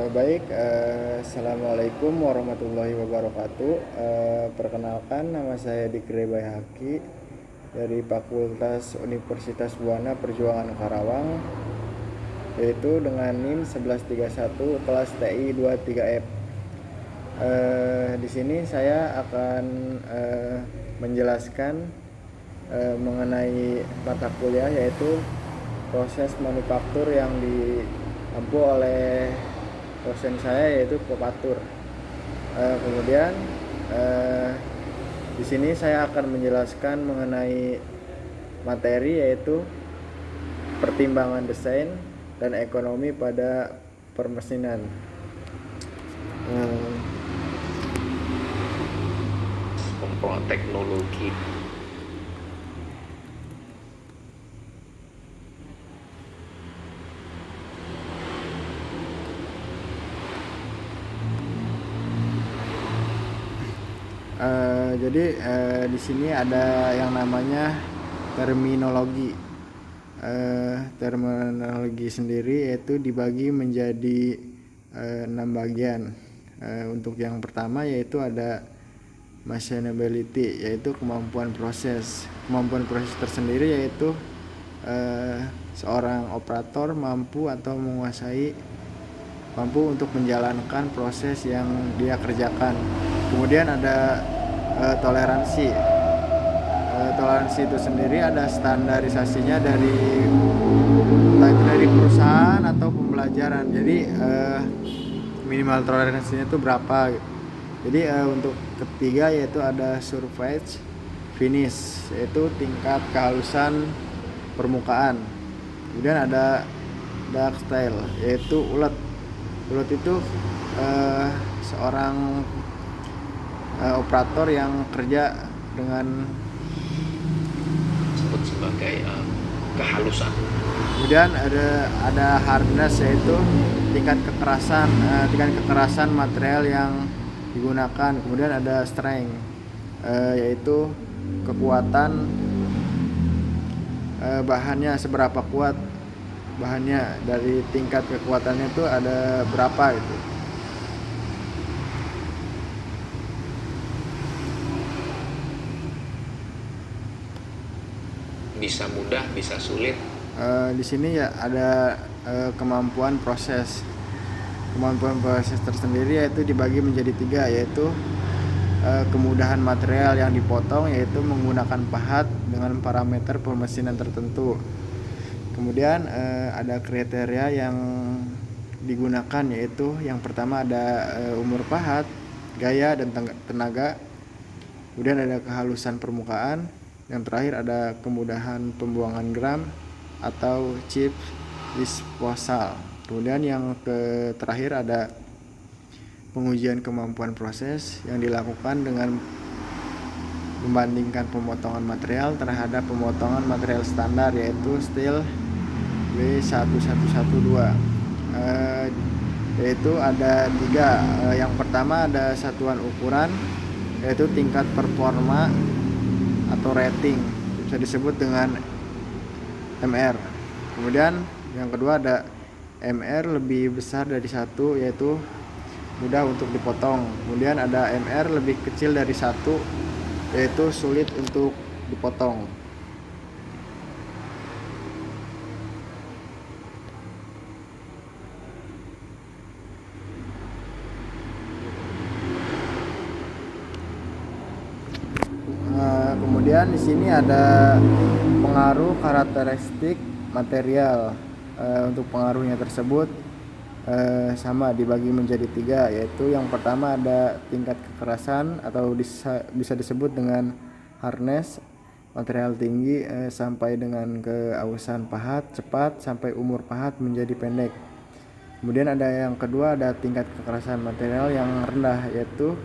Assalamualaikum warahmatullahi wabarakatuh. Perkenalkan, nama saya Dikri Bayhaki dari Fakultas Universitas Buana Perjuangan Karawang, yaitu dengan NIM 1131 kelas TI 23F. Di sini saya akan menjelaskan mengenai mata kuliah, yaitu proses manufaktur yang diampu oleh dosen saya, yaitu Kopatur. Kemudian di sini saya akan menjelaskan mengenai materi, yaitu pertimbangan desain dan ekonomi pada permesinan. Teknologi. Di sini ada yang namanya terminologi. Terminologi sendiri yaitu dibagi menjadi 6 bagian. Untuk yang pertama yaitu ada machinability, yaitu kemampuan proses. Kemampuan proses tersendiri yaitu seorang operator mampu untuk menjalankan proses yang dia kerjakan. Kemudian ada toleransi. Toleransi itu sendiri ada standarisasinya dari perusahaan atau pembelajaran. Jadi minimal toleransinya itu berapa. Jadi untuk ketiga yaitu ada surface finish, yaitu tingkat kehalusan permukaan. Kemudian ada ductile, yaitu ulet. Ulet itu seorang operator yang kerja dengan Disebut sebagai kehalusan. Kemudian ada hardness, yaitu tingkat kekerasan material yang digunakan. Kemudian ada strength, yaitu kekuatan bahannya, seberapa kuat bahannya, dari tingkat kekuatannya itu ada berapa gitu. Bisa mudah, bisa sulit. Di sini ya ada kemampuan proses. Kemampuan proses tersendiri yaitu dibagi menjadi 3, yaitu kemudahan material yang dipotong, yaitu menggunakan pahat dengan parameter pemesinan tertentu. Kemudian ada kriteria yang digunakan, yaitu yang pertama ada umur pahat, gaya dan tenaga. Kemudian ada kehalusan permukaan. Yang terakhir ada kemudahan pembuangan gram atau chip disposal. Kemudian yang terakhir ada pengujian kemampuan proses yang dilakukan dengan membandingkan pemotongan material terhadap pemotongan material standar, yaitu steel W1112. Yaitu ada 3. Yang pertama ada satuan ukuran, yaitu tingkat performa atau rating, bisa disebut dengan MR. Kemudian yang kedua ada MR lebih besar dari 1, yaitu mudah untuk dipotong. Kemudian ada MR lebih kecil dari 1, yaitu sulit untuk dipotong. Kemudian di sini ada pengaruh karakteristik material. Untuk pengaruhnya tersebut sama, dibagi menjadi 3, yaitu yang pertama ada tingkat kekerasan atau bisa disebut dengan hardness, material tinggi sampai dengan keausan pahat cepat sampai umur pahat menjadi pendek. Kemudian ada yang kedua ada tingkat kekerasan material yang rendah, yaitu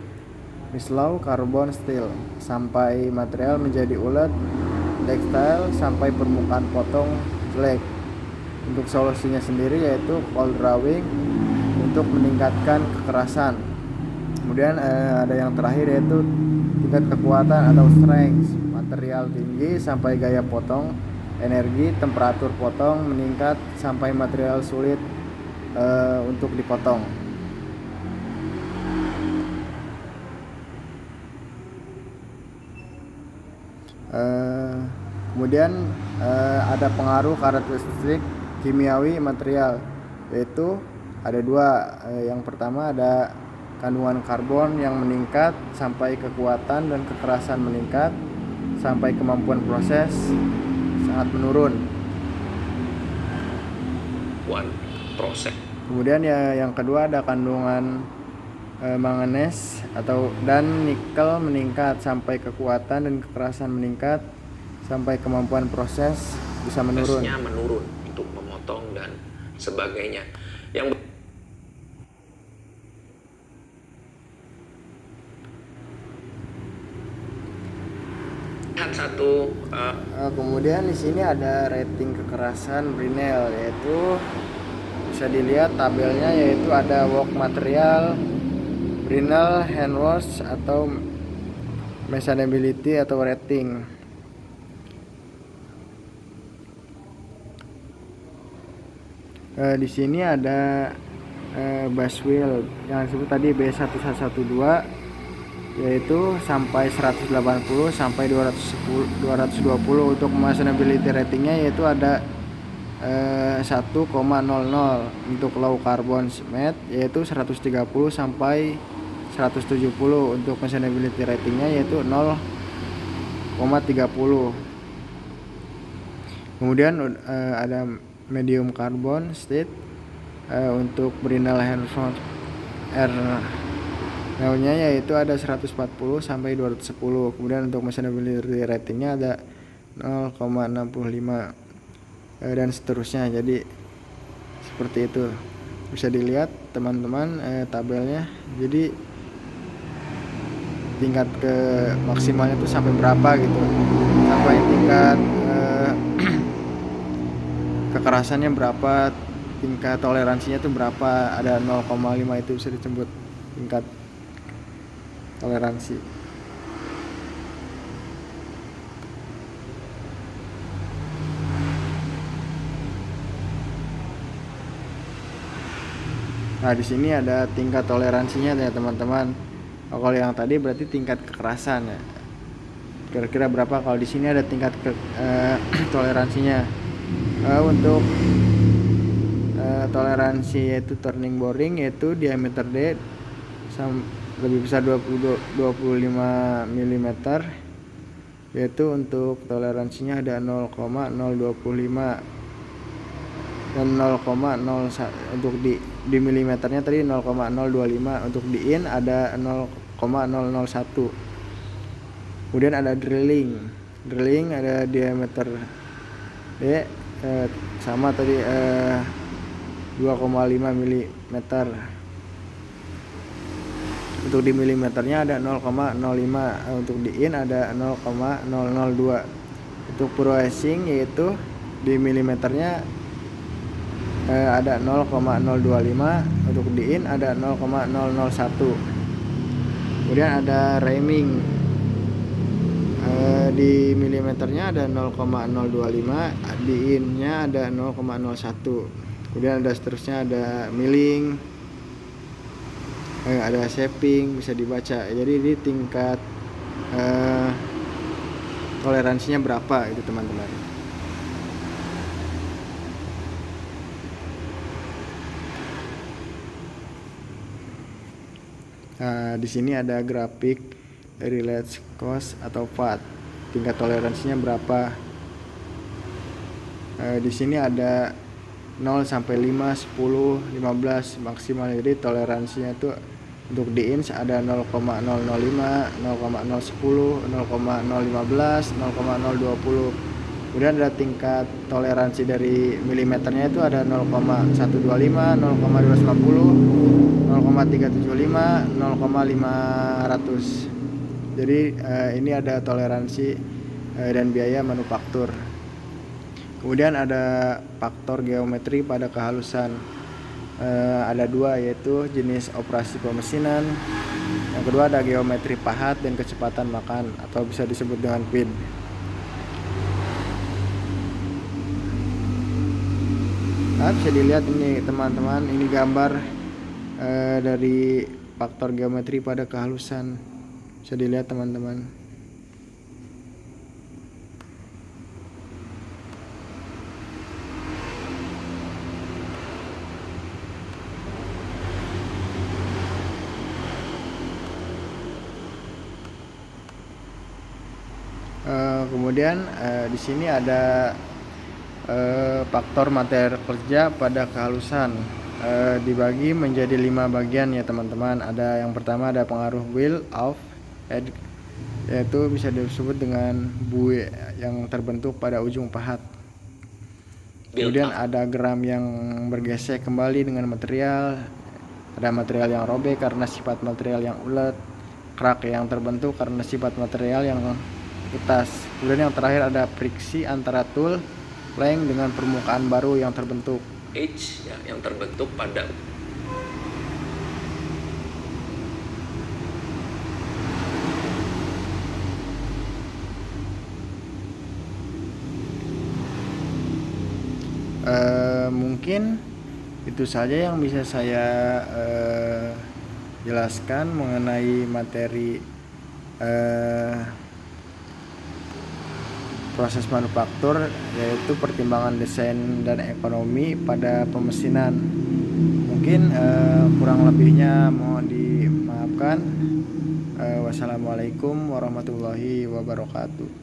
slow carbon steel sampai material menjadi ulet, ductile sampai permukaan potong jelek. Untuk solusinya sendiri yaitu cold drawing untuk meningkatkan kekerasan. Kemudian ada yang terakhir yaitu tingkat kekuatan atau strength, material tinggi sampai gaya potong, energi, temperatur potong meningkat sampai material sulit untuk dipotong. Eh, Kemudian ada pengaruh karakteristik kimiawi material, yaitu ada dua. Yang pertama ada kandungan karbon yang meningkat sampai kekuatan dan kekerasan meningkat sampai kemampuan proses sangat menurun. Proses. Kemudian ya yang kedua ada kandungan manganes dan nikel meningkat sampai kekuatan dan kekerasan meningkat sampai kemampuan proses bisa menurun. Prosesnya menurun untuk memotong dan sebagainya. Yang satu kemudian di sini ada rating kekerasan Brinell, yaitu bisa dilihat tabelnya, yaitu ada work material, Brinell, handwash atau machinability atau rating. Di sini ada bus wheel yang disebut tadi B1112, yaitu sampai 180 sampai 220. Untuk machinability ratingnya yaitu ada 1,00. Untuk low carbon cement yaitu 130 sampai 170. Untuk machinability ratingnya yaitu 0,30. Kemudian ada medium carbon state untuk Brinell handwash nya yaitu ada 140 sampai 210. Kemudian untuk machinability ratingnya ada 0,65 dan seterusnya. Jadi seperti itu, bisa dilihat teman-teman tabelnya. Jadi tingkat ke maksimalnya itu sampai berapa gitu, sampai tingkat kekerasannya berapa, tingkat toleransinya itu berapa, ada 0,5. Itu bisa disebut tingkat toleransi. Nah, di sini ada tingkat toleransinya ya teman-teman. Kalau yang tadi berarti tingkat kekerasan ya. Kira-kira berapa? Kalau di sini ada tingkat toleransinya. Untuk toleransi yaitu turning boring, yaitu diameter D lebih besar 25 mm, yaitu untuk toleransinya ada 0,025 dan 0,01. Untuk di milimeternya tadi 0,025. Untuk di in ada 0,001. Kemudian ada drilling ada diameter D sama tadi 2,5 mm. Untuk di milimeternya ada 0,05. Untuk di in ada 0,002. Untuk processing yaitu di milimeternya ada 0,025. Untuk di in ada 0,001. Kemudian ada ramming di milimeternya ada 0,025, di in-nya ada 0,01. Kemudian ada seterusnya, ada milling, ada shaping, bisa dibaca. Jadi ini tingkat toleransinya berapa itu teman-teman. Di sini ada grafik related cost atau FAT, tingkat toleransinya berapa. Di sini ada 0 sampai 5, 10, 15 maksimal. Jadi toleransinya itu untuk di inch ada 0,005, 0,010, 0,015, 0,020. Kemudian ada tingkat toleransi dari milimeternya itu ada 0,125, 0,250, 0,375, 0,500. Jadi ini ada toleransi dan biaya manufaktur. Kemudian ada faktor geometri pada kehalusan. Ada dua, yaitu jenis operasi pemesinan. Yang kedua ada geometri pahat dan kecepatan makan atau bisa disebut dengan feed. Nah, bisa dilihat ini teman-teman, ini gambar dari faktor geometri pada kehalusan. Bisa dilihat teman-teman. Kemudian di sini ada faktor materi kerja pada kehalusan, dibagi menjadi 5 bagian ya teman-teman. Ada yang pertama ada pengaruh wheel of head, yaitu bisa disebut dengan buih yang terbentuk pada ujung pahat. Kemudian ada geram yang bergesek kembali dengan material, ada material yang robek karena sifat material yang ulet, crack yang terbentuk karena sifat material yang utas. Kemudian yang terakhir ada friksi antara tool plank dengan permukaan baru yang terbentuk. H ya, yang terbentuk pada mungkin itu saja yang bisa saya jelaskan mengenai materi proses manufaktur, yaitu pertimbangan desain dan ekonomi pada pemesinan. Mungkin kurang lebihnya mohon dimaafkan. Wassalamualaikum warahmatullahi wabarakatuh.